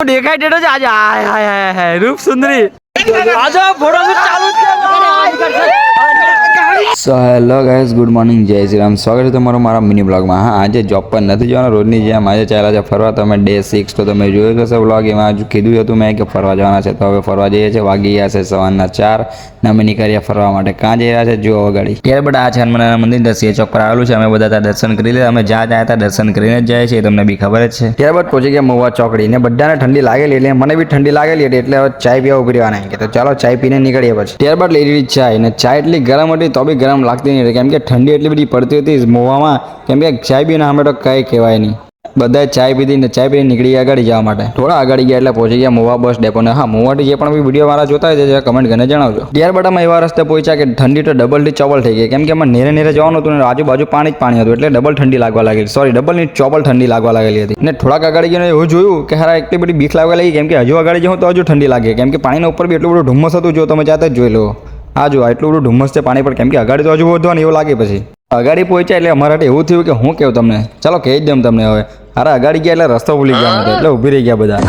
દેખાય ડેડો છે આજે હાય હાય હાય હાય રૂપ સુંદરી આજો ફોટોશૂટ ચાલુ છે so hello guys, good morning, જય શ્રી રામ. સ્વાગત છે તમારું મારા મિની બ્લોગમાં. હા, આજે જોબ પર નથી જવાનું, રોજની જેમ આજે ચાલ્યા છે ફરવા. તમે ડે 6 તો તમે જોયું હશે બ્લોગ. એમાં હજુ કીધું હતું મેં કે ફરવા જવાના છે, તો હવે ફરવા જઈએ છીએ. વાગી ગયા છે સવારના 4 ને અમે નીકળ્યા ફરવા માટે. ક્યાં જઈ રહ્યા છે જો ગાડી. ત્યારબાદ આ છે હનુમાનના મંદિર દસિયા ચોક પર આવેલું છે. અમે બધા ત્યાં દર્શન કરી લીધા. અમે જ્યાં જાય ત્યાં દર્શન કરીને જ જાય છે, તમને બી ખબર જ છે. ત્યારબાદ પહોંચી ગયા મહુવા ચોકડી ને બધાને ઠંડી લાગેલી એટલે મને બી ઠંડી લાગેલી હતી, એટલે હવે ચાય પીવા ઉભી રહેવાના કે તો ચાલો ચાય પીને નીકળીએ પછી. ત્યારબાદ લઈ લીધી ચાય ને ચાય એટલી ગરમ હતી તો બી ગરમ લાગતી નહીં, કેમ કે ઠંડી એટલી બધી પડતી હતી મહુવામાં, કેમ કે ચાય પીને અમે તો કંઈ કહેવાય નહીં. બધાએ ચાય પીધી ને ચાય પીને નીકળી ગયા આગળ જવા માટે. થોડા આગળ ગયા એટલે પહોંચી ગયા મહુવા બસ ડેપો ને. હા, મહુવાથી જે પણ વિડીયો મારા જોતા હોય છે કમેન્ટ કરીને જણાવજો. ત્યારબાદ અમે એવા રસ્તે પહોંચ્યા કે ઠંડી તો ડબલથી ચોબલ થઈ ગઈ, કેમ કે અમે નેરે નેરે જવાનું હતું ને આજુબાજુ પાણી જ પાણી હતું, એટલે ડબલ ઠંડી લાગવા લાગેલી. સોરી, ડબલની ચોબલ ઠંડી લાગવા લાગેલી હતી. ને થોડાક આગળ ગઈને એવું જોયું કે હારા એટલી બધી બીક લાગવા લાગી, કેમ કે હજુ આગળ જવું તો હજુ ઠંડી લાગે, કેમ કે પાણીના ઉપર બી એટલું બધું ધુમ્મસ હતું. જો તમે જાતે જ જોઈ લો. આ જો એટલું બધું ધુમ્મસ છે પાણી પર, કેમ કે આગળ તો હજુ વધવાનું એવું લાગે. પછી અગાડી પહોંચ્યા એટલે અમારા એવું થયું કે હું કેવું તમને, ચાલો કહી જ દઉં તમને. હવે અરે અગાડી ગયા એટલે રસ્તો ભૂલી ગયા હતા, એટલે ઊભી રહી ગયા બધા.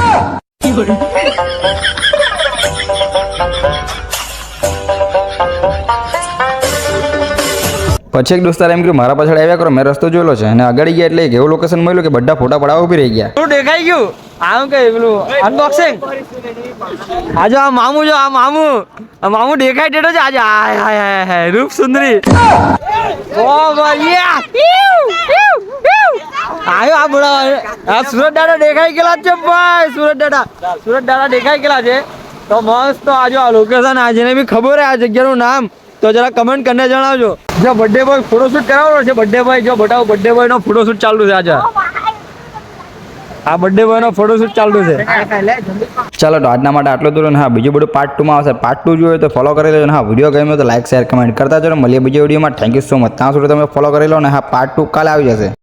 પછી એક દોસ્તાર એમ કે મારા પાછળ આવ્યા કરો, મેં રસ્તો જોયેલો છે. અને આગળ ગયા એટલે એક એવું લોકેશન મળ્યું કે બધા ફોટા પડાવવા ઊભી રહી ગયા. શું દેખાઈ ગયું આમ કે પેલું અનબોક્સિંગ. આજો આ મામુ જો આ મામુ દેખાય ડેડો છે આજે હાય હાય હાય હાય રૂપ સુંદરી ઓ ભાઈ આયો આ બોલા આ સુરત દાડા દેખાઈ ગયેલા છે ભાઈ. સુરત દાડા દેખાઈ ગયેલા છે તો મસ્ત. આજો આ લોકેશન આ જેને બી ખબર હે આ જગ્યાનું નામ તો જરા કમેન્ટ કરીને જણાવજો. જો બર્થડે બોય ફોટોશૂટ કરાવવાનો છે. બર્થડે બોય જો બતાવો, બર્થડે બોય નો ફોટોશૂટ ચાલુ છે આજે. આ બર્થડે બોય નો ફોટોશૂટ ચાલુ છે. ચાલો તો આજના માટે આટલું દૂર. હા, બીજું બધું પાર્ટ 2 માં આવશે. પાર્ટ 2 જોઈએ તો ફોલો કરી લેજો. હા, વિડીયો ગમ્યો તો લાઈક શેર કમેન્ટ કરતા જજો. મળીએ બીજા વિડીયોમાં. Thank you so much. ત્યાં સુધી તમે ફોલો કરી લો ને. હા, પાર્ટ 2 કાલે આવી જશે.